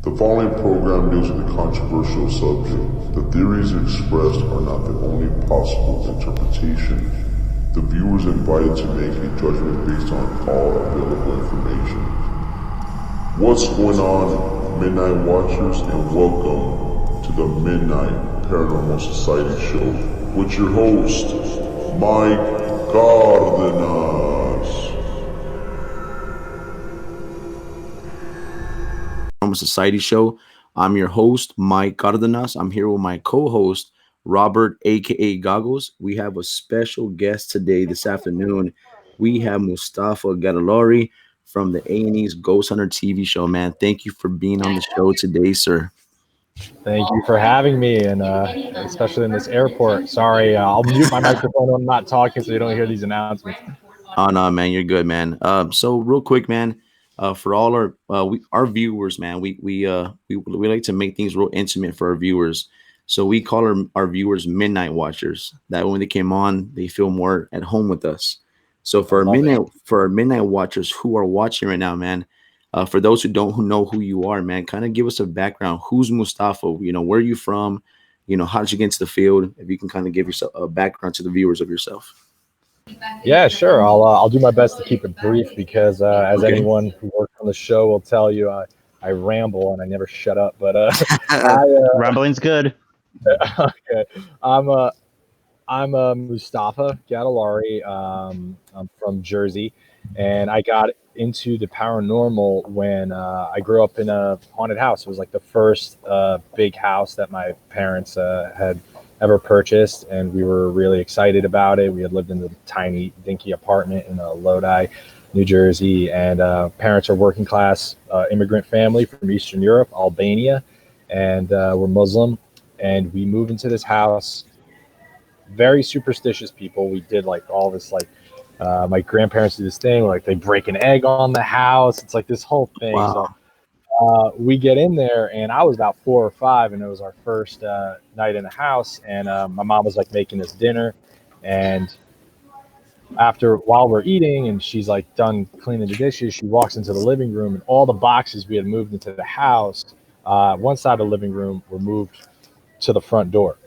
The following program deals with a controversial subject. The theories expressed are not the only possible interpretation. The viewer is invited to make a judgment based on all available information. What's going on, Midnight Watchers, and welcome to the Midnight Paranormal Society Show with your host, Mike Cardenas. Society Show. I'm your host, Mike Cardenas. I'm here with my co-host, Robert, aka Goggles. We have a special guest today, this afternoon. We have Mustafa Gatollari from the A&E's Ghost Hunter TV show. Man, thank you for being on the show today, sir. Thank you for having me, and especially in this airport. Sorry, I'll mute my microphone when I'm not talking so you don't hear these announcements. Oh no, man, you're good, man. So real quick, man, for all our viewers, man, we like to make things real intimate for our viewers. So we call our viewers Midnight Watchers. That when they came on, they feel more at home with us. So for our midnight watchers who are watching right now, man, for those who know who you are, man, kind of give us a background. Who's Mustafa? You know, where are you from? You know, how did you get into the field? If you can kind of give yourself a background to the viewers of yourself. Yeah, sure. I'll do my best to keep it brief because as anyone who works on the show will tell you, I ramble and I never shut up. But rambling's good. Okay, I'm Mustafa Gatollari. I'm from Jersey, and I got into the paranormal when I grew up in a haunted house. It was like the first big house that my parents had ever purchased, and we were really excited about it. We had lived in a tiny, dinky apartment in Lodi, New Jersey, and parents are working class immigrant family from Eastern Europe, Albania, and we're Muslim. And we moved into this house. Very superstitious people. We did like all this, like my grandparents do this thing where, like, they break an egg on the house. It's like this whole thing. Wow. So we get in there, and I was about 4 or 5, and it was our first night in the house. And my mom was like making us dinner, and while we're eating, and she's like done cleaning the dishes, she walks into the living room, and all the boxes we had moved into the house, one side of the living room, were moved to the front door.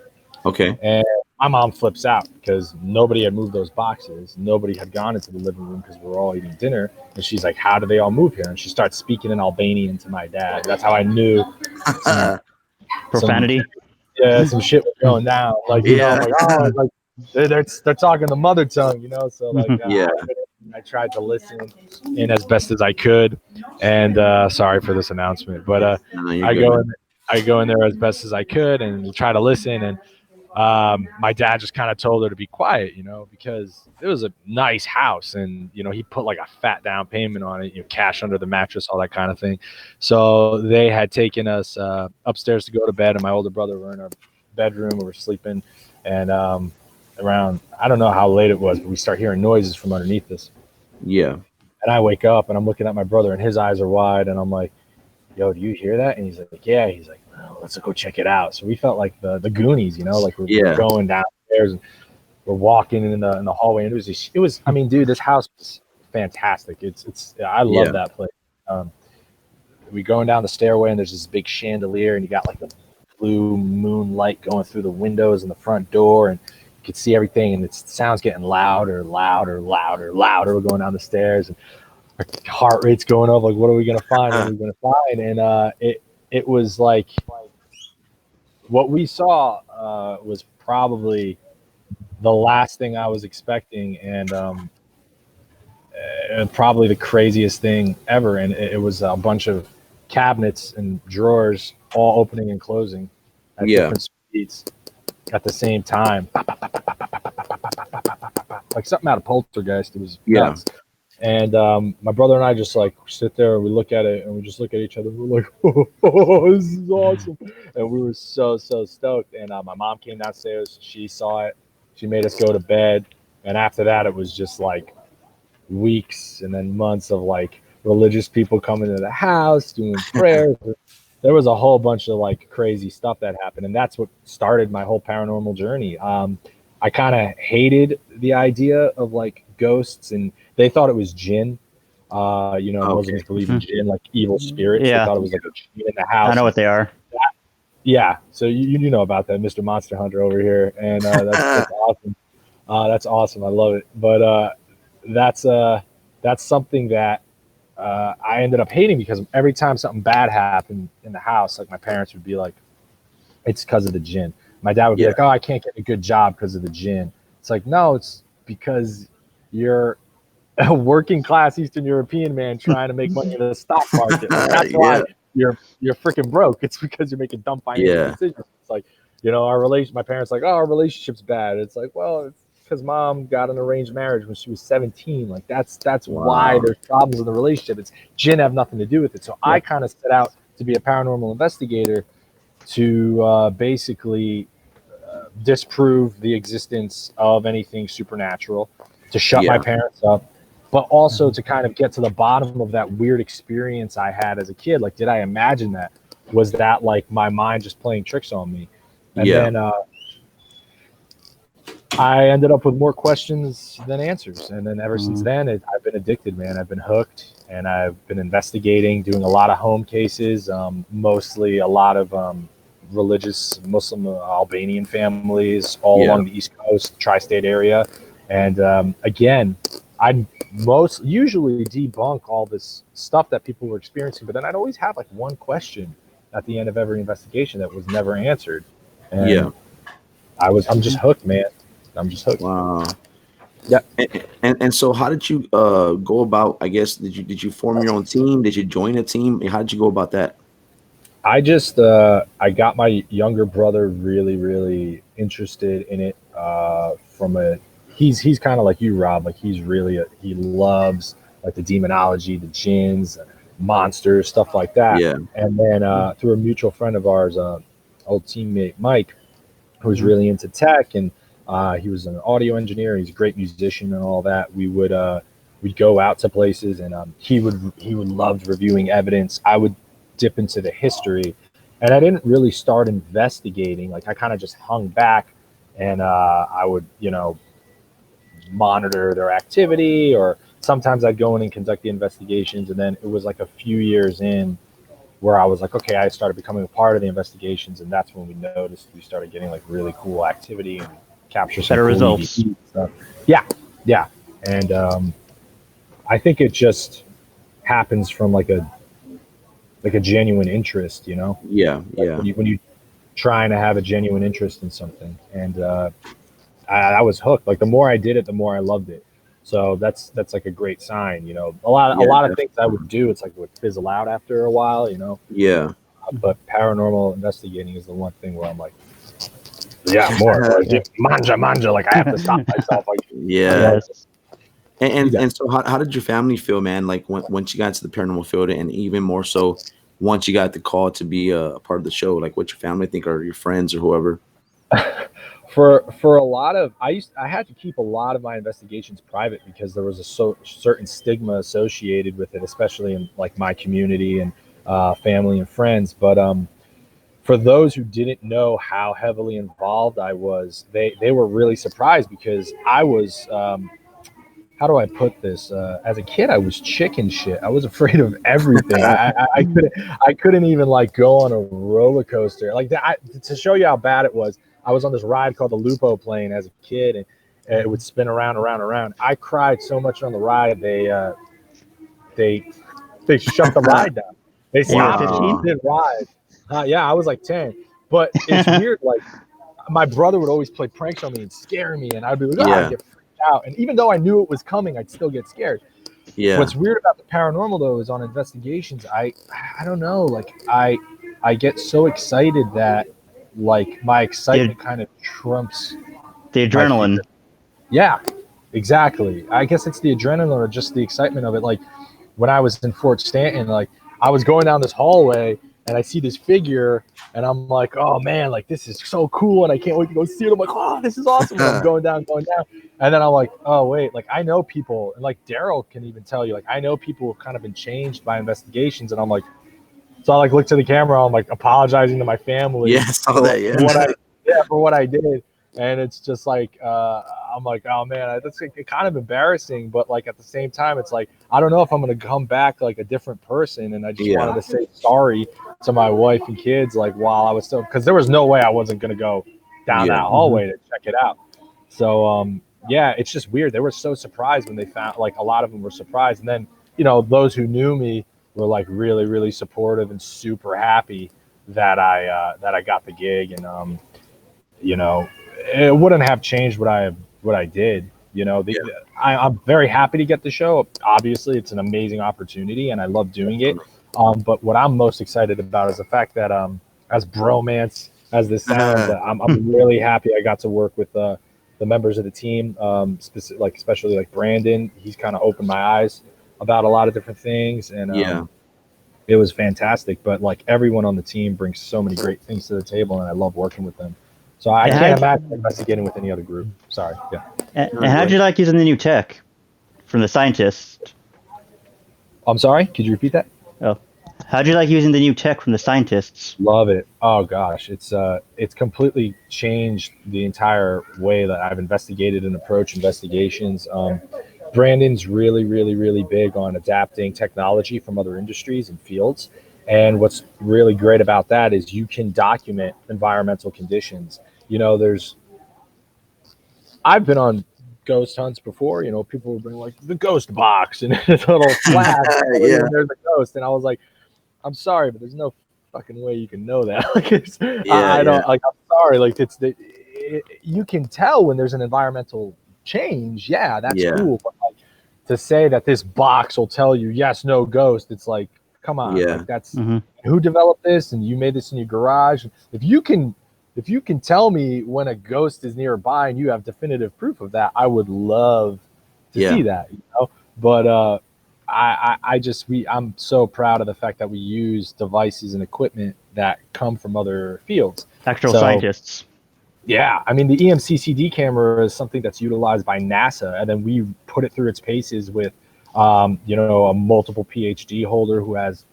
Okay. And my mom flips out because nobody had moved those boxes. Nobody had gone into the living room because we were all eating dinner. And she's like, how do they all move here? And she starts speaking in Albanian to my dad. That's how I knew. Profanity. Some shit was going down. Like, you know, I'm like, oh, like they're talking the mother tongue, you know? So, like, I tried to listen in as best as I could. And sorry for this announcement. But I go in there as best as I could and try to listen. And my dad just kind of told her to be quiet, you know, because it was a nice house, and, you know, he put like a fat down payment on it, you know, cash under the mattress, all that kind of thing. So they had taken us upstairs to go to bed, and my older brother were in our bedroom. We were sleeping, and around, I don't know how late it was, but we start hearing noises from underneath us. Yeah. And I wake up, and I'm looking at my brother, and his eyes are wide, and I'm like, yo, do you hear that? And he's like, yeah. He's like, oh, let's go check it out. So we felt like the Goonies, you know, like we're going downstairs and we're walking in the hallway. And it was, I mean, dude, this house was fantastic. I love that place. We going down the stairway, and there's this big chandelier, and you got like the blue moonlight going through the windows and the front door, and you could see everything. And it sounds getting louder. We're going down the stairs, and our heart rate's going up. Like, what are we gonna find? And it was like what we saw was probably the last thing I was expecting, and probably the craziest thing ever. And it was a bunch of cabinets and drawers all opening and closing at different speeds at the same time, like something out of Poltergeist. It was nuts. And my brother and I just like sit there and we look at it, and we just look at each other. We're like, oh, this is awesome. And we were so stoked. And my mom came downstairs. She saw it. She made us go to bed. And after that, it was just like weeks and then months of like religious people coming to the house, doing prayers. There was a whole bunch of like crazy stuff that happened. And that's what started my whole paranormal journey. I kind of hated the idea of like ghosts, and they thought it was jinn. Muslims believe in jinn, like evil spirits. Yeah. They thought it was like a jinn in the house. I know what they are. Yeah, so you know about that, Mr. Monster Hunter over here, and that's awesome. That's awesome. I love it. But that's something that I ended up hating, because every time something bad happened in the house, like my parents would be like, "It's because of the jinn." My dad would be like, "Oh, I can't get a good job because of the jinn." It's like, no, it's because you're a working class Eastern European man trying to make money in the stock market. Like, that's why you're freaking broke. It's because you're making dumb financial decisions. It's like, my parents like, oh, our relationship's bad. It's like, well, it's because mom got an arranged marriage when she was 17. Like that's why there's problems in the relationship. It's jinn have nothing to do with it. So I kind of set out to be a paranormal investigator to basically disprove the existence of anything supernatural, to shut my parents up, but also to kind of get to the bottom of that weird experience I had as a kid. Like, did I imagine that? Was that like my mind just playing tricks on me? And then I ended up with more questions than answers. And then ever since then, I've been addicted, man. I've been hooked, and I've been investigating, doing a lot of home cases, mostly a lot of religious Muslim Albanian families all along the East Coast, tri-state area. And again, I usually debunk all this stuff that people were experiencing, but then I'd always have like one question at the end of every investigation that was never answered. And I'm just hooked, man. I'm just hooked. Wow. Yeah. And so how did you go about, I guess, did you form your own team? Did you join a team? How did you go about that? I just I got my younger brother really, really interested in it he's kind of like you, Rob. Like, he loves like the demonology, the jinns, monsters, stuff like that. Yeah. And then through a mutual friend of ours, old teammate Mike, who was really into tech, and he was an audio engineer. He's a great musician and all that. We'd go out to places, and he would love reviewing evidence. I would dip into the history, and I didn't really start investigating. Like, I kind of just hung back, and I would monitor their activity, or sometimes I'd go in and conduct the investigations. And then it was like a few years in where I was like, okay, I started becoming a part of the investigations, and that's when we noticed we started getting like really cool activity and capture some better cool results. stuff. Yeah. And I think it just happens from like a genuine interest, Yeah. When you trying to have a genuine interest in something. And I was hooked. Like, the more I did it, the more I loved it. So that's like a great sign, A lot of things I would do, it's like would fizzle out after a while, Yeah. But paranormal investigating is the one thing where I'm like, more. Like, manja. Like, I have to stop myself. Like, And so how did your family feel, man? Like, once you got to the paranormal field, and even more so once you got the call to be a part of the show, like, what your family think, or your friends or whoever? For a lot of, I had to keep a lot of my investigations private, because there was a certain stigma associated with it, especially in like my community and family and friends. But for those who didn't know how heavily involved I was, they were really surprised, because I was how do I put this? As a kid, I was chicken shit. I was afraid of everything. I couldn't even like go on a roller coaster. Like that, to show you how bad it was, I was on this ride called the Lupo plane as a kid, and it would spin around. I cried so much on the ride, they shut the ride down. They stopped the ride. Yeah, I was like 10. But it's weird. Like, my brother would always play pranks on me and scare me, and I'd be like, I'd get freaked out. And even though I knew it was coming, I'd still get scared. Yeah. What's weird about the paranormal, though, is on investigations, I don't know. Like, I get so excited that, like, my excitement kind of trumps the adrenaline. Yeah, exactly. I guess it's the adrenaline or just the excitement of it. Like, when I was in Fort Stanton, like, I was going down this hallway and I see this figure, and I'm like, oh man, like, this is so cool, and I can't wait to go see it. I'm like, oh, this is awesome. And I'm going down, and then I'm like, oh wait, like, I know people, and like Daryl can even tell you, like, I know people who have kind of been changed by investigations, and I'm like, so I like look to the camera, I'm like apologizing to my family. Yeah, I saw that. Yeah. For what I did. And it's just like, I'm like, oh man, that's kind of embarrassing. But like at the same time, it's like, I don't know if I'm going to come back like a different person. And I just wanted to say sorry to my wife and kids, like while I was still, because there was no way I wasn't going to go down that hallway to check it out. So, yeah, it's just weird. They were so surprised when they found, like a lot of them were surprised. And then, you know, those who knew me were like really, really supportive and super happy that I got the gig. And, you know, it wouldn't have changed what I did. You know, I'm very happy to get the show. Obviously, it's an amazing opportunity, and I love doing it. But what I'm most excited about is the fact that, as bromance as this sounds, I'm really happy I got to work with the members of the team, especially like Brandon. He's kind of opened my eyes about a lot of different things, and it was fantastic. But like everyone on the team brings so many great things to the table, and I love working with them. So I can't imagine investigating with any other group. Sorry. Yeah. And how'd you like using the new tech from the scientists? I'm sorry. Could you repeat that? Oh, how'd you like using the new tech from the scientists? Love it. Oh gosh, it's completely changed the entire way that I've investigated and approached investigations. Brandon's really, really, really big on adapting technology from other industries and fields. And what's really great about that is you can document environmental conditions. You know, I've been on ghost hunts before. You know, people will bring like the ghost box and it's a little flash. And there's a ghost, and I was like, I'm sorry, but there's no fucking way you can know that. Like, I don't like. I'm sorry. Like, you can tell when there's an environmental change. Yeah, that's cool. But like, to say that this box will tell you yes, no ghost, it's like, come on. Like, that's who developed this, and you made this in your garage. If you can tell me when a ghost is nearby and you have definitive proof of that, I would love to see that. You know, but I'm so proud of the fact that we use devices and equipment that come from other fields. Actual scientists. Yeah, I mean, the EMCCD camera is something that's utilized by NASA, and then we put it through its paces with, you know, a multiple PhD holder who has,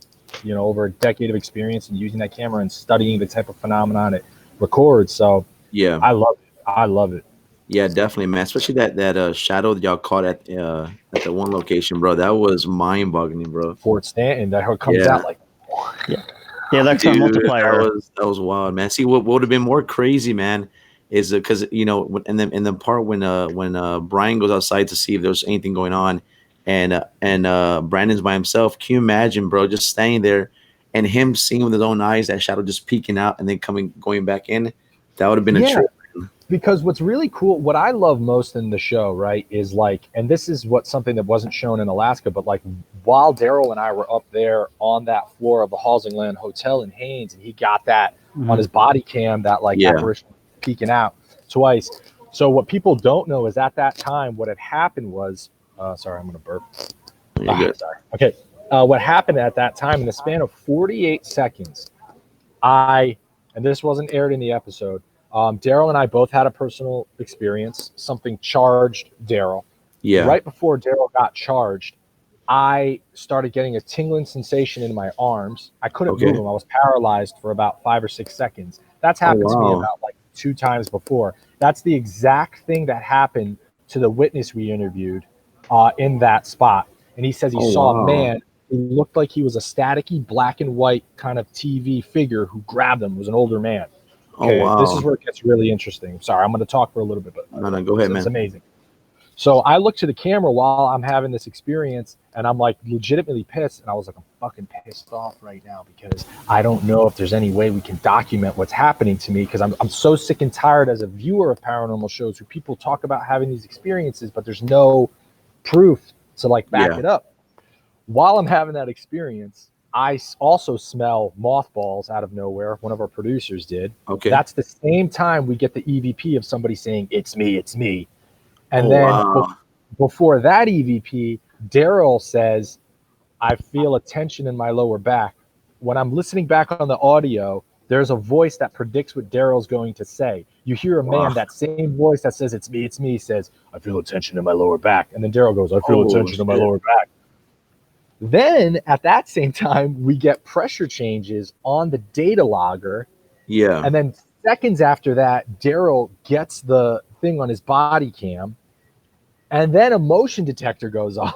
you know, over a decade of experience in using that camera and studying the type of phenomenon it records. So I love it. Yeah, definitely, man. Especially that shadow that y'all caught at the one location, bro. That was mind-boggling, bro. Fort Stanton, that comes out like electron multiplier. That was wild, man. See, what would have been more crazy, man, is because you know, in the part when Brian goes outside to see if there's anything going on, and Brandon's by himself. Can you imagine, bro, just standing there and him seeing with his own eyes that shadow just peeking out and then going back in? That would have been a trip. Because what's really cool, what I love most in the show, right, is like, and this is something that wasn't shown in Alaska, but like while Daryl and I were up there on that floor of the Halsingland Hotel in Haines, and he got that on his body cam, that like apparition peeking out twice. So what people don't know is at that time, what had happened was, sorry, I'm going to burp. You're good. Sorry. Okay. What happened at that time, in the span of 48 seconds, and this wasn't aired in the episode, Daryl and I both had a personal experience. Something charged Daryl. Yeah. Right before Daryl got charged, I started getting a tingling sensation in my arms. I couldn't move them. I was paralyzed for about 5 or 6 seconds. That's happened to me about like 2 times before. That's the exact thing that happened to the witness we interviewed in that spot. And he says he saw a man who looked like he was a staticky black and white kind of TV figure who grabbed him. It was an older man. Okay, this is where it gets really interesting. Sorry, I'm going to talk for a little bit, but no, go ahead, man. It's amazing. So I look to the camera while I'm having this experience, and I'm like legitimately pissed. And I was like, I'm fucking pissed off right now because I don't know if there's any way we can document what's happening to me, because I'm so sick and tired as a viewer of paranormal shows where people talk about having these experiences, but there's no proof to like back it up. While I'm having that experience, I also smell mothballs out of nowhere. One of our producers did. Okay. That's the same time we get the EVP of somebody saying, it's me, it's me. And before that EVP, Daryl says, I feel a tension in my lower back. When I'm listening back on the audio, there's a voice that predicts what Daryl's going to say. You hear a man, that same voice that says, it's me, says, I feel a tension in my lower back. And then Daryl goes, I feel a tension in my lower back. Then at that same time, we get pressure changes on the data logger. Yeah. And then seconds after that, Daryl gets the thing on his body cam, and then a motion detector goes off.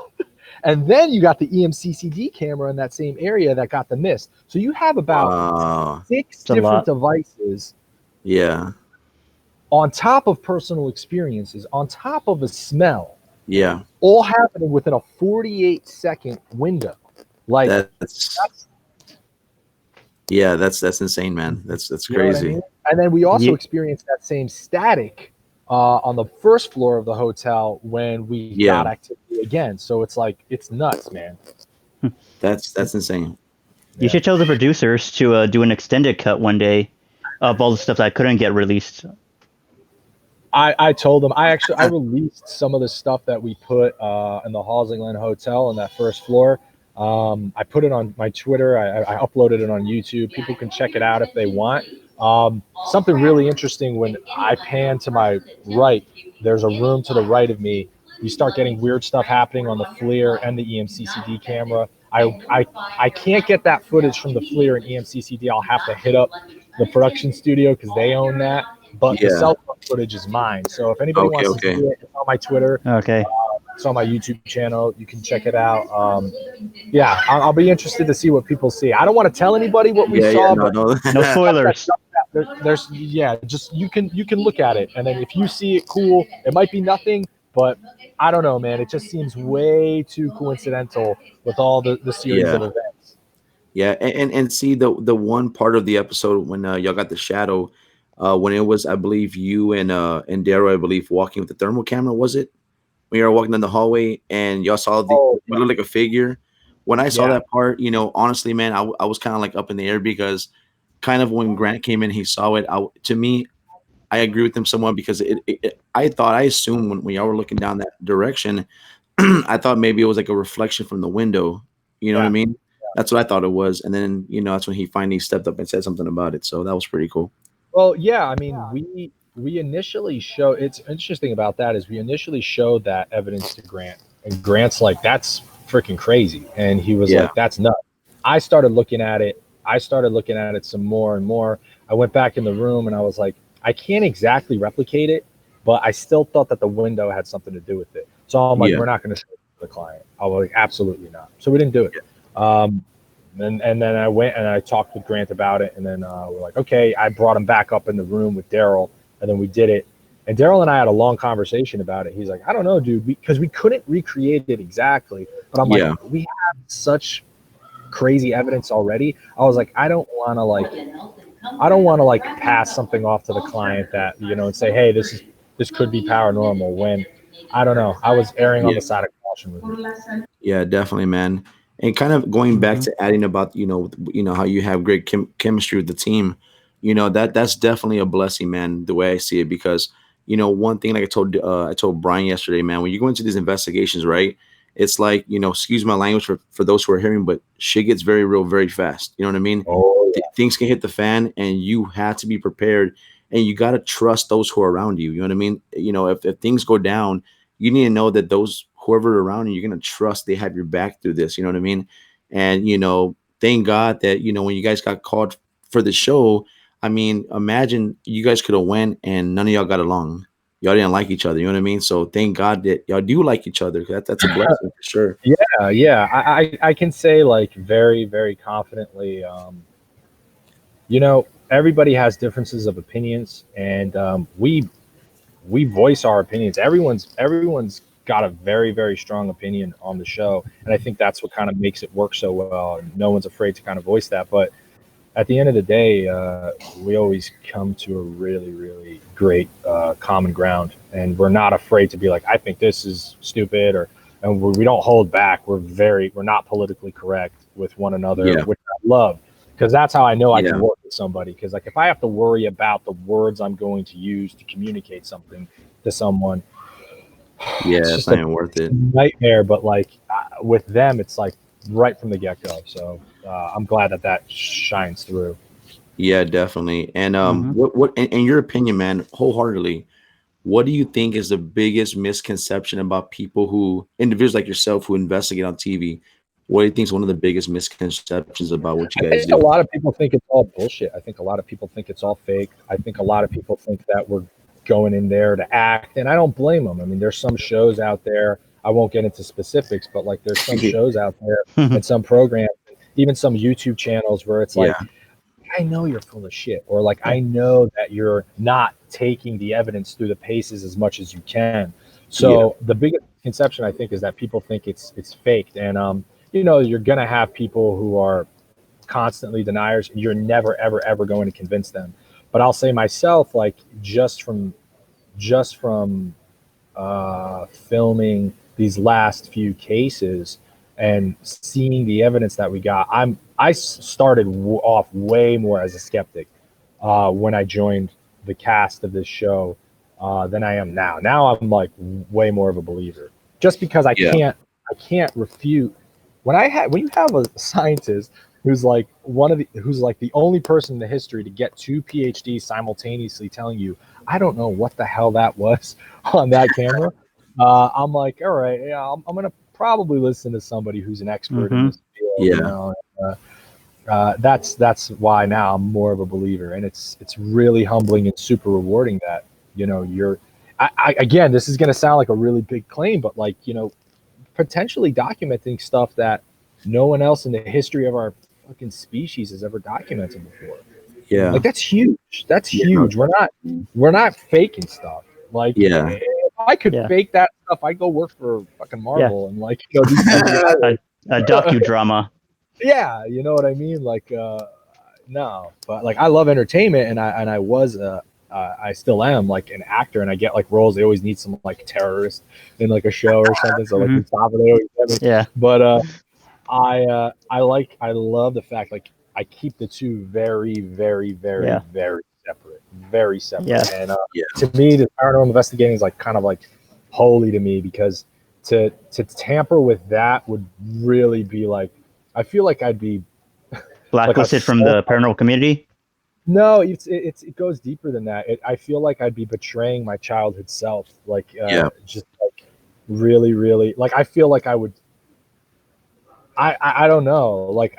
And then you got the EMCCD camera in that same area that got the mist. So you have about 6 different devices. Yeah. On top of personal experiences, on top of a smell. Yeah. All happening within a 48-second window. Like that's insane, man. That's crazy. You know what I mean? And then we also experienced that same static on the first floor of the hotel when we got activity again. So it's like, it's nuts, man. That's insane. You should tell the producers to do an extended cut one day of all the stuff that couldn't get released. I told them, I released some of the stuff that we put in the Halsingland Hotel on that first floor. I put it on my Twitter. I uploaded it on YouTube. People can check it out if they want. Something really interesting, when I pan to my right, there's a room to the right of me. You start getting weird stuff happening on the FLIR and the EMCCD camera. I can't get that footage from the FLIR and EMCCD. I'll have to hit up the production studio because they own that. But the cell phone footage is mine. So if anybody wants to see it, it's on my Twitter. Okay. It's on my YouTube channel. You can check it out. I'll be interested to see what people see. I don't want to tell anybody what we saw. No spoilers. There's just you can look at it, and then if you see it, cool. It might be nothing, but I don't know, man. It just seems way too coincidental with all the series of events. Yeah, and see the one part of the episode when y'all got the shadow, when it was, I believe, you and Daryl, I believe, walking with the thermal camera, was it? When you were walking down the hallway and y'all saw it looked like a figure. When I saw that part, honestly, man, I was kind of like up in the air because kind of when Grant came in, he saw it. To me, I agree with him somewhat because I assumed when y'all were looking down that direction, I thought maybe it was like a reflection from the window. You know what I mean? That's what I thought it was. And then, that's when he finally stepped up and said something about it. So that was pretty cool. Well, yeah, I mean, we initially show. It's interesting about that is we initially showed that evidence to Grant, and Grant's like, that's freaking crazy, and he was like, that's nuts. I started looking at it some more and more. I went back in the room and I was like, I can't exactly replicate it, but I still thought that the window had something to do with it. So I'm like, we're not going to show it to the client. I was like, absolutely not. So we didn't do it. And then I went and I talked with Grant about it, and then we're like, okay. I brought him back up in the room with Daryl, and then we did it. And Daryl and I had a long conversation about it. He's like, I don't know, dude, because we couldn't recreate it exactly. But I'm like, we have such crazy evidence already. I was like, I don't want to pass something off to the client that, and say, hey, this could be paranormal, when I don't know. I was erring on the side of caution with it. Yeah, definitely, man. And kind of going back to adding about, how you have great chemistry with the team, that's definitely a blessing, man, the way I see it, because, one thing, like I told Brian yesterday, man, when you go into these investigations, right, it's like, excuse my language for those who are hearing, but shit gets very real very fast. You know what I mean? Things can hit the fan, and you have to be prepared, and you got to trust those who are around you. You know what I mean? If things go down, you need to know that whoever around you, you're going to trust they have your back through this. You know what I mean? And, thank God that, when you guys got called for the show, I mean, imagine you guys could have went and none of y'all got along. Y'all didn't like each other. You know what I mean? So thank God that y'all do like each other. That's a blessing for sure. Yeah. I can say, like, very, very confidently, everybody has differences of opinions, and we voice our opinions. Everyone's got a very, very strong opinion on the show, and I think that's what kind of makes it work so well. And no one's afraid to kind of voice that. But at the end of the day, we always come to a really, really great common ground, and we're not afraid to be like, I think this is stupid, and we don't hold back. We're not politically correct with one another, which I love, because that's how I know I can work with somebody. Because, like, if I have to worry about the words I'm going to use to communicate something to someone, it's not even worth it. Nightmare. But like with them, it's like right from the get-go. So I'm glad that shines through. Yeah, definitely. And what in your opinion, man, wholeheartedly, what do you think is the biggest misconception about individuals like yourself who investigate on TV? what do you think is one of the biggest misconceptions about what you I guys think a do? lot of people think it's all bullshit. I think a lot of people think it's all fake. I think a lot of people think that we're going in there to act, and I don't blame them. I mean, there's some shows out there. I won't get into specifics, but like there's some shows out there and some programs, even some YouTube channels where it's Yeah, like, I know you're full of shit, or like I know that you're not taking the evidence through the paces as much as you can. yeah, So the biggest conception I think is that people think it's faked, and you know, you're gonna have people who are constantly deniers, and you're never ever ever going to convince them. But I'll say myself, like just from filming these last few cases and seeing the evidence that we got, I started off way more as a skeptic when I joined the cast of this show than I am now. Now I'm like way more of a believer, just because yeah, I can't refute when you have a scientist who's like who's like the only person in the history to get 2 PhDs simultaneously telling you, I don't know what the hell that was on that camera. I'm like, all right, yeah, I'm gonna probably listen to somebody who's an expert in Mm-hmm. this field, you yeah, know. That's why now I'm more of a believer, and it's really humbling and super rewarding that, you know, again, this is gonna sound like a really big claim, but like, you know, potentially documenting stuff that no one else in the history of our fucking species has ever documented before. yeah, Like that's huge. That's yeah, no, huge. We're not faking stuff. Like yeah, if I could Yeah. fake that stuff, I'd go work for fucking Yeah. Marvel and like, you know, do something. A docudrama. Yeah, you know what I mean? Like no, but like I love entertainment, and I still am like an actor, and I get like roles. They always need some like terrorist in like a show or something. So like Mhm. Mustafa, they always get me. Yeah. But I love the fact like I keep the two very very very Yeah. very separate. Yeah. And yeah, to me, the paranormal investigating is like kind of like holy to me, because to tamper with that would really be like, I feel like I'd be Blacklisted from the paranormal community. no, it goes deeper than that. I feel like I'd be betraying my childhood self, like yeah, just like really, really, like I feel like I would. I don't know. Like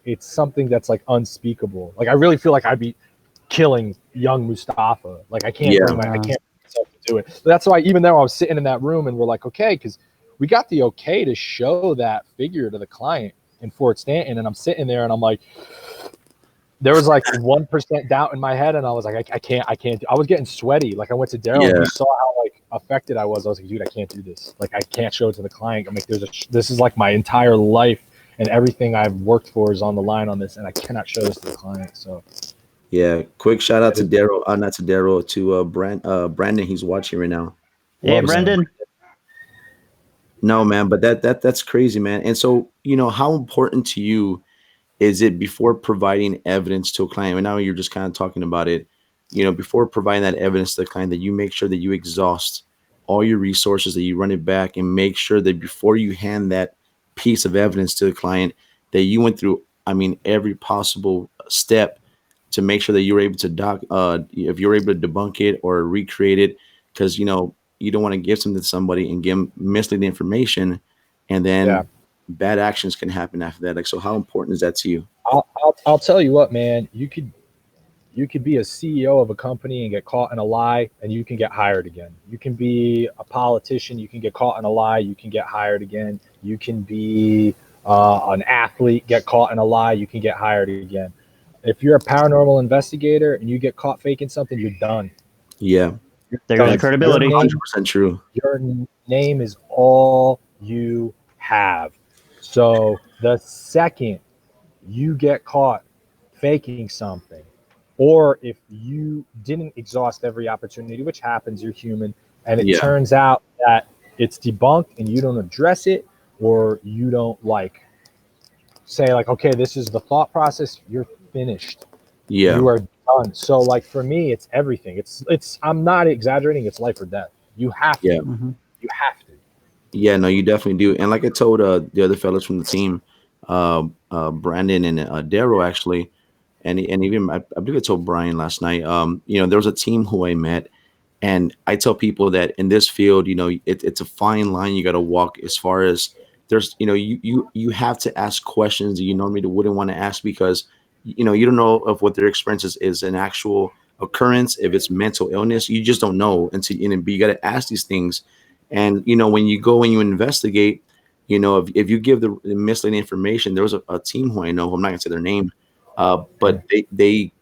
it's something that's like unspeakable. Like I really feel like I'd be killing young Mustafa. Like I can't yeah, bring I can't bring myself to do it. But that's why even though I was sitting in that room and we're like, okay, because we got the okay to show that figure to the client in Fort Stanton, and I'm sitting there and I'm like, there was like 1% doubt in my head, and I was like, I can't. I was getting sweaty. Like I went to Daryl, and yeah, he saw how like affected I was. I was like, dude, I can't do this. Like I can't show it to the client. I'm like, this is like my entire life, and everything I've worked for is on the line on this, and I cannot show this to the client. So yeah. Quick shout out to Daryl, not to Daryl, to Brandon. He's watching right now. Hey, love Brendan. No, man, but that's crazy, man. And so, you know, how important to you is it before providing evidence to a client? And now you're just kind of talking about it, you know, before providing that evidence to the client, that you make sure that you exhaust all your resources, that you run it back, and make sure that before you hand that piece of evidence to the client, that you went through, I mean, every possible step to make sure that you're able to if you're able to debunk it or recreate it, because, you know, you don't want to give something to somebody and give them misleading information, and then Yeah. bad actions can happen after that. Like, so how important is that to you? I'll tell you what, man. You could be a CEO of a company and get caught in a lie, and you can get hired again. You can be a politician, you can get caught in a lie, you can get hired again. You can be an athlete, get caught in a lie, you can get hired again. If you're a paranormal investigator and you get caught faking something, you're done. Yeah, There goes Done. your credibility. 100% true. Your name is all you have. So the second you get caught faking something, or if you didn't exhaust every opportunity, which happens, you're human, and it Yeah, turns out that it's debunked and you don't address it, or you don't like say like, okay, this is the thought process, you're finished. yeah, You are done. So like for me, it's everything. It's I'm not exaggerating, it's life or death. You have to. yeah, Mhm. You have to. yeah. No, you definitely do. And like I told the other fellas from the team, Brandon and Daryl actually, and even I believe I told Brian last night. You know, there was a team who I met, and I tell people that in this field, you know, it's a fine line you got to walk as far as there's you have to ask questions that you normally wouldn't want to ask, because you don't know of what their experience is an actual occurrence, if it's mental illness. You just don't know until you got to ask these things. And when you go and you investigate, if you give the misleading information. There was a team who I know, who I'm not gonna say their name, but they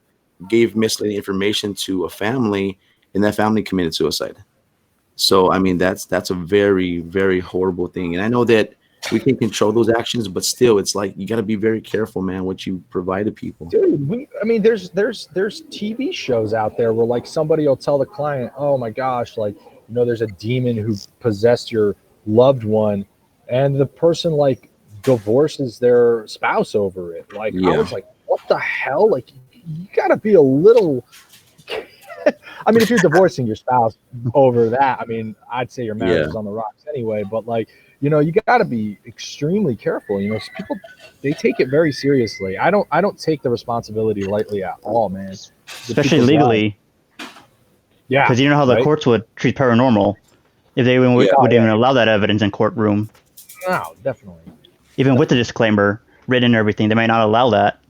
gave misleading information to a family, and that family committed suicide. So I mean, that's a very, very horrible thing. And I know that we can control those actions, but still, it's like you got to be very careful, man, what you provide to people. Dude, I mean, there's TV shows out there where like somebody will tell the client, "Oh my gosh, like there's a demon who possessed your loved one," and the person like divorces their spouse over it. Like I was like, "What the hell?" Like you got to be a little. I mean, if you're divorcing your spouse over that, I mean, I'd say your marriage is on the rocks anyway. But like, you got to be extremely careful. People, they take it very seriously. I don't take the responsibility lightly at all, man. Especially legally. Yeah, because you know how the courts would treat paranormal if they would even allow that evidence in courtroom. No, definitely. Even with the disclaimer written and everything, they might not allow that.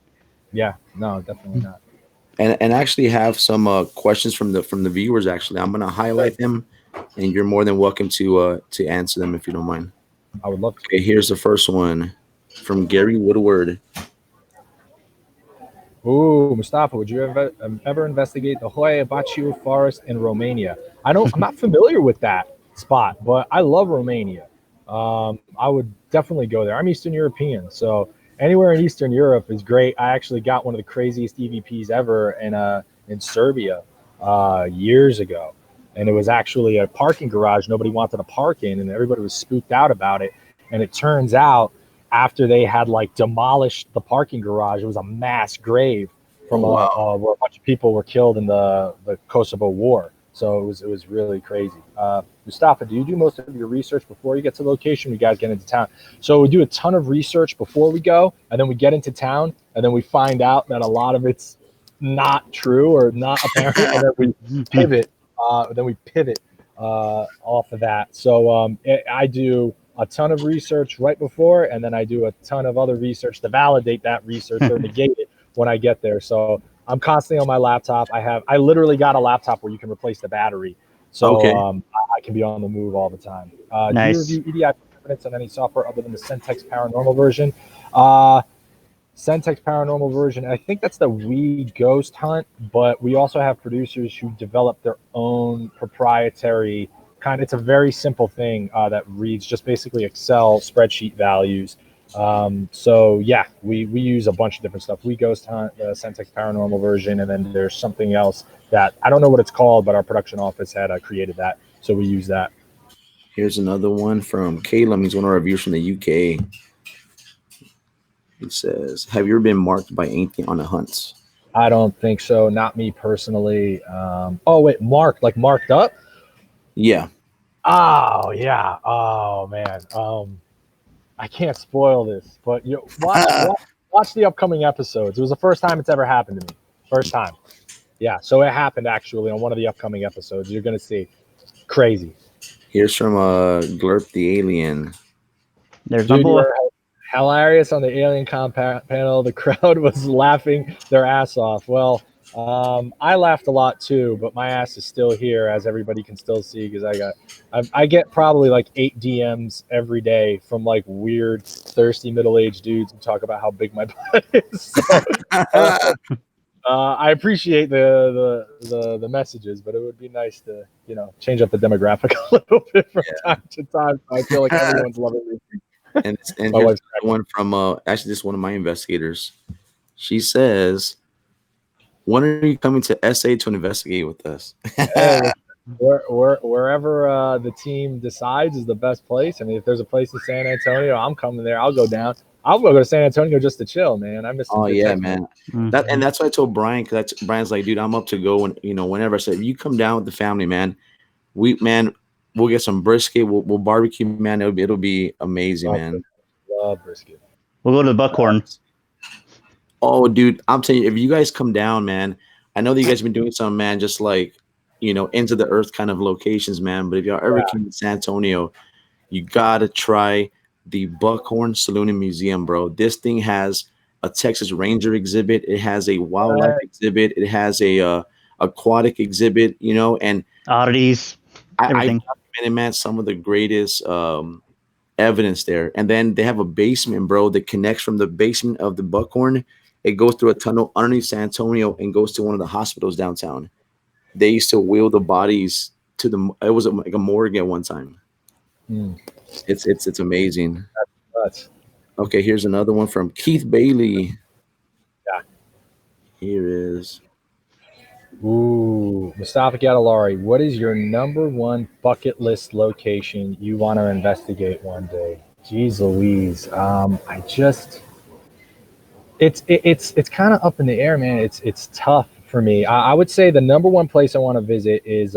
Yeah, no, definitely not. And actually have some questions from the viewers. Actually, I'm gonna highlight them, and you're more than welcome to answer them if you don't mind. I would love to. Okay, here's the first one from Gary Woodward. Ooh, Mustafa, would you ever investigate the Hoia Baciu forest in Romania? I'm not familiar with that spot, but I love Romania. I would definitely go there. I'm Eastern European, so anywhere in Eastern Europe is great. I actually got one of the craziest EVPs ever in Serbia years ago. And it was actually a parking garage nobody wanted to park in, and everybody was spooked out about it. And it turns out after they had like demolished the parking garage, it was a mass grave from where a bunch of people were killed in the Kosovo War. So it was really crazy. Mustafa, do you do most of your research before you get to the location? You guys get into town. So we do a ton of research before we go, and then we get into town, and then we find out that a lot of it's not true or not apparent, and then we pivot. Off of that. So I do a ton of research right before, and then I do a ton of other research to validate that research or negate it when I get there. So I'm constantly on my laptop. I literally got a laptop where you can replace the battery. So I can be on the move all the time. Nice. Do you review EDI evidence on any software other than the Centex Paranormal version? Centex Paranormal version, I think that's the We Ghost Hunt, but we also have producers who develop their own proprietary kind. It's a very simple thing that reads just basically Excel spreadsheet values. So yeah, we use a bunch of different stuff. We Ghost Hunt, the Centex Paranormal version, and then there's something else that I don't know what it's called, but our production office had created that, so we use that. Here's another one from Caleb. He's one of our viewers from the UK. He says, "Have you ever been marked by anything on the hunts?" I don't think so. Not me personally. Oh wait, marked, like marked up? Yeah. Oh yeah. Oh man. I can't spoil this, but watch the upcoming episodes. It was the first time it's ever happened to me. First time. Yeah. So it happened actually on one of the upcoming episodes. You're gonna see. Crazy. Here's from Glurp the Alien. There's my boy. Hilarious on the Alien panel. The crowd was laughing their ass off. Well, I laughed a lot too, but my ass is still here, as everybody can still see, because I get probably like 8 DMs every day from like weird, thirsty middle-aged dudes who talk about how big my butt is. So, I appreciate the messages, but it would be nice to change up the demographic a little bit from time to time. I feel like everyone's loving me. And here's one from actually this is one of my investigators. She says, "When are you coming to SA to investigate with us?" Wherever the team decides is the best place. I mean, if there's a place in San Antonio, I'm coming there. I'll go down. I'll go to San Antonio just to chill, man. I miss. Oh yeah, man. And that's what I told Brian, because Brian's like, dude, I'm up to go. And whenever I said, if you come down with the family, man, we'll get some brisket. We'll barbecue, man. It'll be amazing, man. Love brisket. We'll go to the Buckhorn. Oh, dude, I'm telling you, if you guys come down, man, I know that you guys have been doing some, man, just like into the earth kind of locations, man. But if y'all ever came to San Antonio, you gotta try the Buckhorn Saloon and Museum, bro. This thing has a Texas Ranger exhibit. It has a wildlife exhibit. It has a aquatic exhibit, you know, and oddities, I everything. documented, man, some of the greatest evidence there. And then they have a basement, bro, that connects from the basement of the Buckhorn. It goes through a tunnel underneath San Antonio and goes to one of the hospitals downtown. They used to wheel the bodies to the. It was like a morgue at one time. It's amazing. That's Okay, here's another one from Keith Bailey. Yeah. Here is. Ooh, Mustafa Gatollari, what is your number one bucket list location you want to investigate one day? Jeez Louise. It's kind of up in the air, man. It's tough for me. I would say the number one place I want to visit is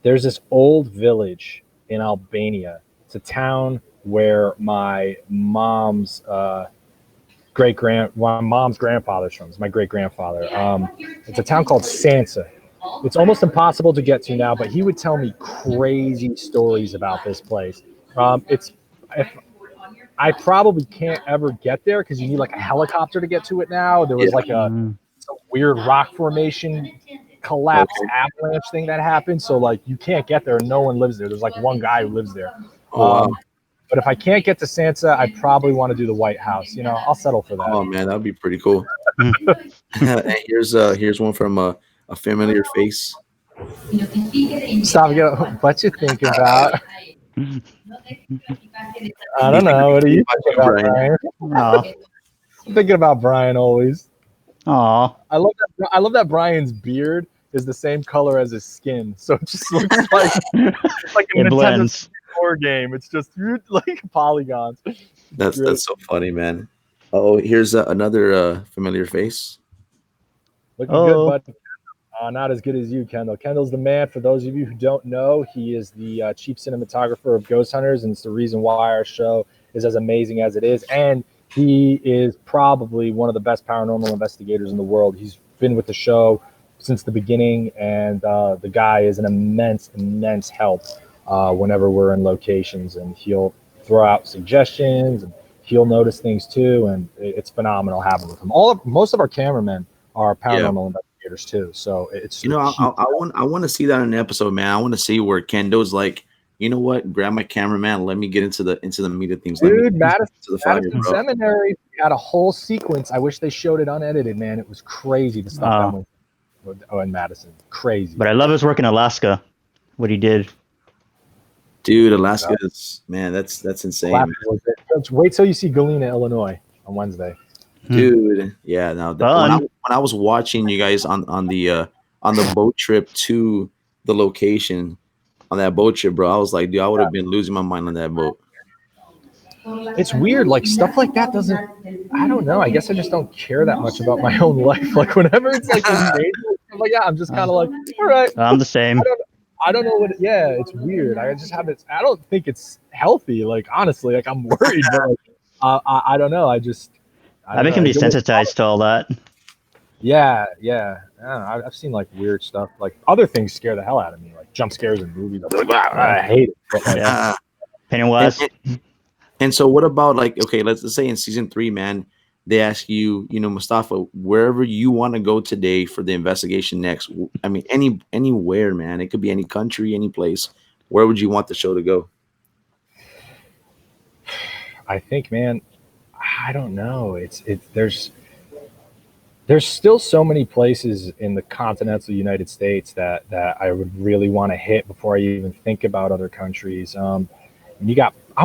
there's this old village in Albania. It's a town where my mom's grandfather's from. It's my great grandfather. It's a town called Sansa. It's almost impossible to get to now, but he would tell me crazy stories about this place. I probably can't ever get there because you need like a helicopter to get to it now. There was like some weird rock formation collapse avalanche thing that happened. So like you can't get there and no one lives there. There's like one guy who lives there. But if I can't get to Sansa, I probably want to do the White House. You know, I'll settle for that. Oh man, that'd be pretty cool. And here's one from a familiar face. Stop. What you think about? I don't know. What are you thinking about, Brian? I'm thinking about Brian always. Aw. I love that Brian's beard is the same color as his skin, so it just looks like it's like a It Nintendo blends. 64 game. It's just like polygons. That's so funny, man. Oh, here's another familiar face. Looking good, bud. Not as good as you, Kendall. Kendall's the man. For those of you who don't know, he is the chief cinematographer of Ghost Hunters, and it's the reason why our show is as amazing as it is. And he is probably one of the best paranormal investigators in the world. He's been with the show since the beginning, and the guy is an immense help whenever we're in locations, and he'll throw out suggestions, and he'll notice things too, and it's phenomenal having with him. Most of our cameramen are paranormal investigators too, so it's I want to see that in an episode, man. I want to see where Kendo's like, you know what, grab my cameraman, let me get into the meat of things. Dude, Madison Seminary had a whole sequence. I wish they showed it unedited, man. It was crazy, the stuff that went in Madison. Crazy. But I love his work in Alaska, what he did. Dude, Alaska is, man, that's insane. Wait till you see Galena, Illinois on Wednesday. Dude, yeah, no. When I was watching you guys on the boat trip to the location on that boat trip, bro, I was like, dude, I would have been losing my mind on that boat. It's weird, like stuff like that doesn't. I don't know. I guess I just don't care that much about my own life. Like whenever it's like I'm just kind of like, all right. I'm the same. I don't know what. Yeah, it's weird. I just have it. I don't think it's healthy. Like honestly, like I'm worried, but like, I don't know. I become desensitized to all that. Yeah. I don't know. I've seen like weird stuff. Like other things scare the hell out of me, like jump scares in movies. I'm like, wow, I hate it. But, like, Pennywise. And so, what about like, okay, let's say in season 3, man, they ask you, Mustafa, wherever you want to go today for the investigation next. I mean, anywhere, man. It could be any country, any place. Where would you want the show to go? I think, man, I don't know. There's still so many places in the continental United States that I would really want to hit before I even think about other countries. I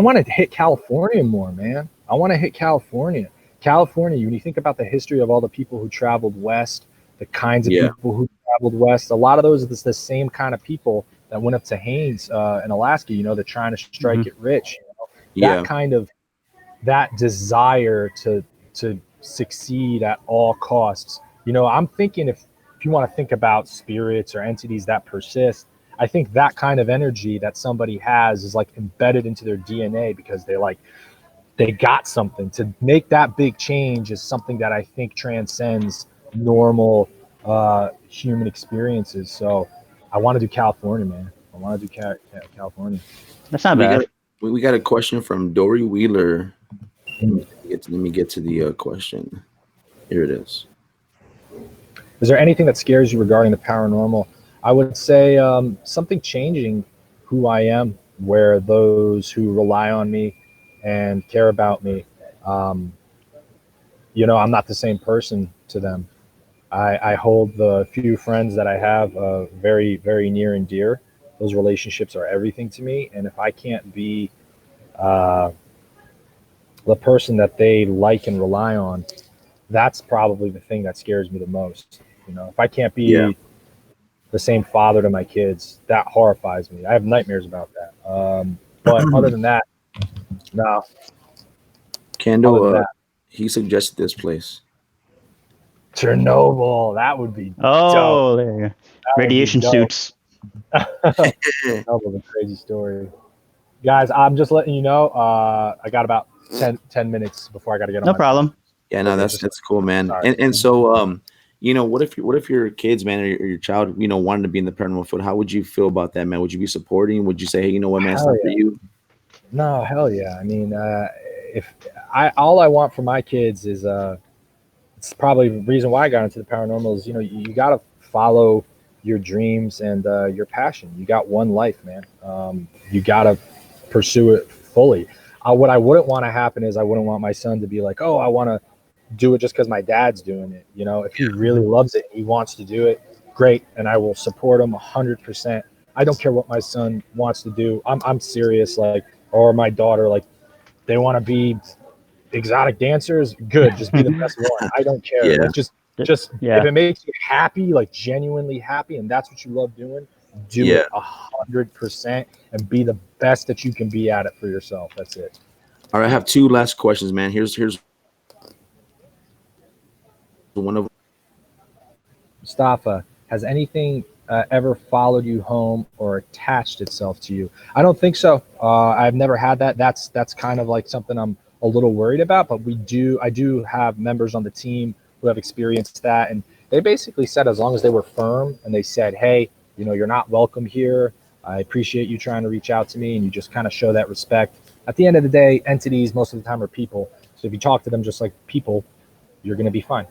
want to hit California more, man. I want to hit California. California, when you think about the history of all the people who traveled west, the kinds of people who traveled west, a lot of those are the same kind of people that went up to Haines in Alaska, they're trying to strike it rich. That desire to succeed at all costs. I'm thinking if you want to think about spirits or entities that persist, I think that kind of energy that somebody has is like embedded into their DNA because they got something. To make that big change is something that I think transcends normal human experiences. So I want to do California, man. I want to do California. That's not bad. We got a question from Dory Wheeler. Let me get to the question. Here it is. Is there anything that scares you regarding the paranormal? I would say something changing who I am, where those who rely on me and care about me, um, I'm not the same person to them. I hold the few friends that I have very, very near and dear. Those relationships are everything to me. And if I can't be uh, the person that they like and rely on, that's probably the thing that scares me the most. If I can't Yeah. be the same father to my kids, that horrifies me. I have nightmares about that. But other than that, no. Other than Kendall, that, he suggested this place. Chernobyl, that would be dope. Oh, there you go. That would be Radiation dope. suits. That was a crazy story. Guys, I'm just letting you know, I got about 10 minutes before I got to get on No my plane. problem. Yeah, no, Okay, that's cool, man. sorry. And so what if your kids, man, or your child, wanted to be in the paranormal field? How would you feel about that, man? Would you be supporting? Would you say, hey, you know what, man, it's Hell not for yeah. you? No, hell yeah. I mean, if all I want for my kids is, it's probably the reason why I got into the paranormal is, you got to follow your dreams and your passion. You got one life, man. You got to pursue it fully. What I wouldn't want to happen is I wouldn't want my son to be like, oh, I want to do it just because my dad's doing it. If he really loves it, he wants to do it, great, and I will support him 100%. I don't care what my son wants to do. I'm serious, like, or my daughter, like, they want to be exotic dancers, good, just be the best one. I don't care. Yeah. Like, just if Yeah. it makes you happy, like genuinely happy, and that's what you love doing, do Yeah. it 100% and be the best that you can be at it for yourself. That's it. All right, I have two last questions, man. Here's one of Mustafa, has anything ever followed you home or attached itself to you? I don't think so. I've never had that. That's kind of like something I'm a little worried about. But I do have members on the team who have experienced that, and they basically said as long as they were firm and they said, hey, you're not welcome here. I appreciate you trying to reach out to me, and you just kind of show that respect. At the end of the day, entities most of the time are people. So if you talk to them just like people, you're going to be fine.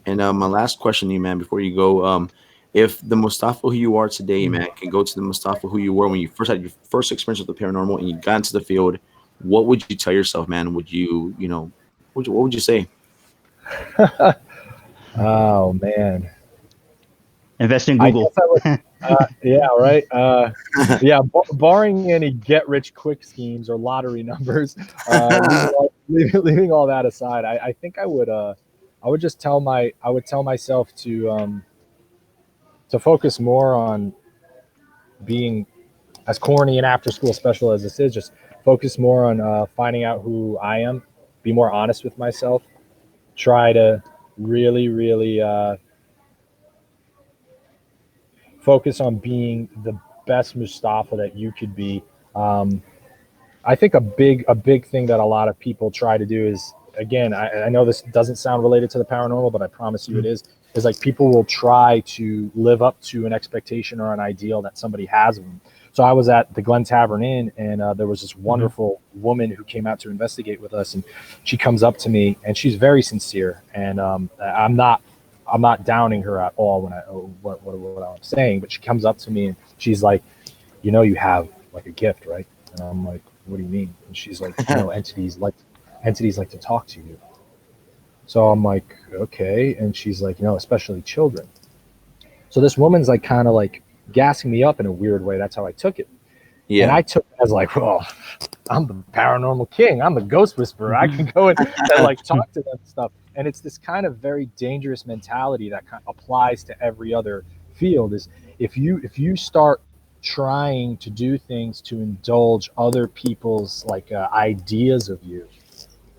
And my last question to you, man, before you go, if the Mustafa who you are today, man, can go to the Mustafa who you were when you first had your first experience with the paranormal and you got into the field, what would you tell yourself, man? Would you, what would you say? Oh man. Invest in I Google. guess I would. Yeah, right. Yeah, barring any get-rich-quick schemes or lottery numbers, leaving all that aside, I think I would just I would tell myself to focus more on being as corny and after-school special as this is. Just focus more on finding out who I am, be more honest with myself, try to really, really focus on being the best Mustafa that you could be. Um, I think a big thing that a lot of people try to do is, again, I know this doesn't sound related to the paranormal, but I promise you it is like people will try to live up to an expectation or an ideal that somebody has of them. So I was at the Glen Tavern Inn, and there was this wonderful woman who came out to investigate with us, and she comes up to me, and she's very sincere, and I'm not downing her at all when what I'm saying, but she comes up to me and she's like, you have like a gift, right? And I'm like, what do you mean? And she's like, entities like to talk to you. So I'm like, okay. And she's like, especially children. So this woman's like kind of like gassing me up in a weird way. That's how I took it. And Yeah. I took it as like, well, I'm the paranormal king. I'm the ghost whisperer. I can go and like talk to them and stuff. And it's this kind of very dangerous mentality that kind of applies to every other field. Is if you start trying to do things to indulge other people's like ideas of you,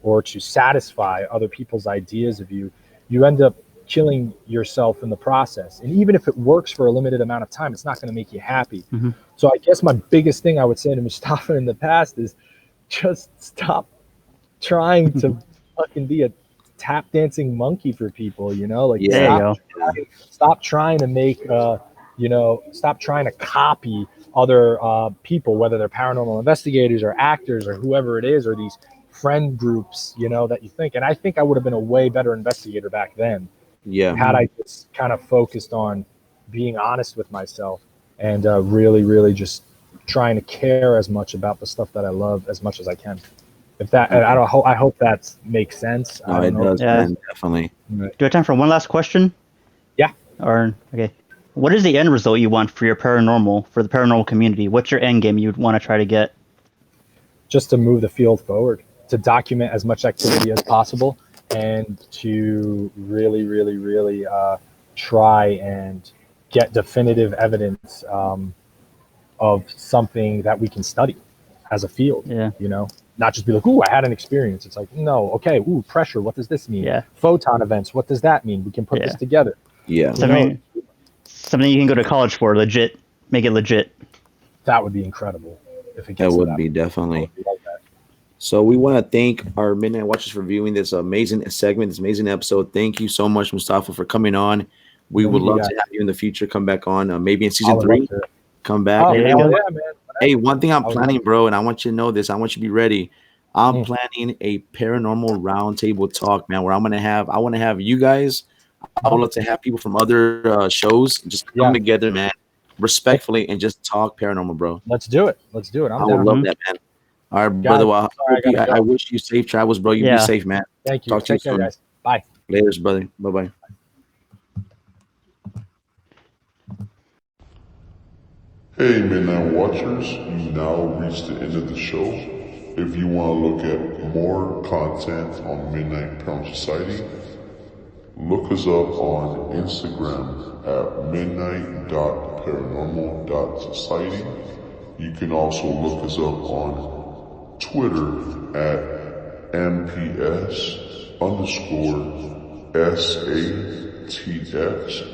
or to satisfy other people's ideas of you, you end up killing yourself in the process. And even if it works for a limited amount of time, it's not going to make you happy. Mm-hmm. So I guess my biggest thing I would say to Mustafa in the past is just stop trying to fucking be a tap dancing monkey for people, like There you go. stop trying to make stop trying to copy other people, whether they're paranormal investigators or actors or whoever it is, or these friend groups, that you think. And I think I would have been a way better investigator back then. Yeah. Had I just kind of focused on being honest with myself and really, really just trying to care as much about the stuff that I love as much as I can. If that, I hope that makes sense. No, it does, man, definitely. Do you have time for one last question? Yeah. Okay. What is the end result you want for the paranormal community? What's your end game you'd want to try to get? Just to move the field forward, to document as much activity as possible, and to really, really, really try and get definitive evidence of something that we can study as a field. Yeah. Not just be like, ooh, I had an experience. It's like, no, okay, ooh, pressure, what does this mean? Yeah. Photon events, what does that mean? We can put this together. Yeah. Something you can go to college for, legit. Make it legit. That would be incredible if it gets That to would that. be definitely. Love that. So we want to thank our Midnight Watchers for viewing this amazing segment, this amazing episode. Thank you so much, Mustafa, for coming on. We would love to have you in the future. Come back on, maybe in season 3. Come back. Oh, yeah, man. Hey, one thing I'm planning, bro, and I want you to know this. I want you to be ready. I'm planning a paranormal roundtable talk, man, where I want to have you guys. I would love to have people from other shows just come together, man, respectfully, and just talk paranormal, bro. Let's do it. I would love that, man. All right, brother. Well, I wish you safe travels, bro. You be safe, man. Thank you. Talk to you care, soon. guys. Bye. Later, brother. Bye-bye. Hey Midnight Watchers, you now reached the end of the show. If you want to look at more content on Midnight Paranormal Society, look us up on Instagram at midnight.paranormal.society. You can also look us up on Twitter at MPS_SATX.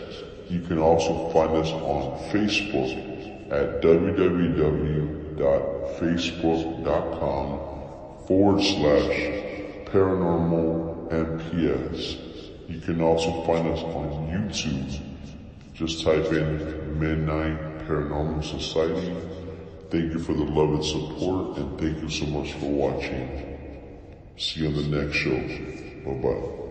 You can also find us on Facebook at www.facebook.com/paranormalmps. You can also find us on YouTube. Just type in Midnight Paranormal Society. Thank you for the love and support, and thank you so much for watching. See you on the next show. Bye-bye.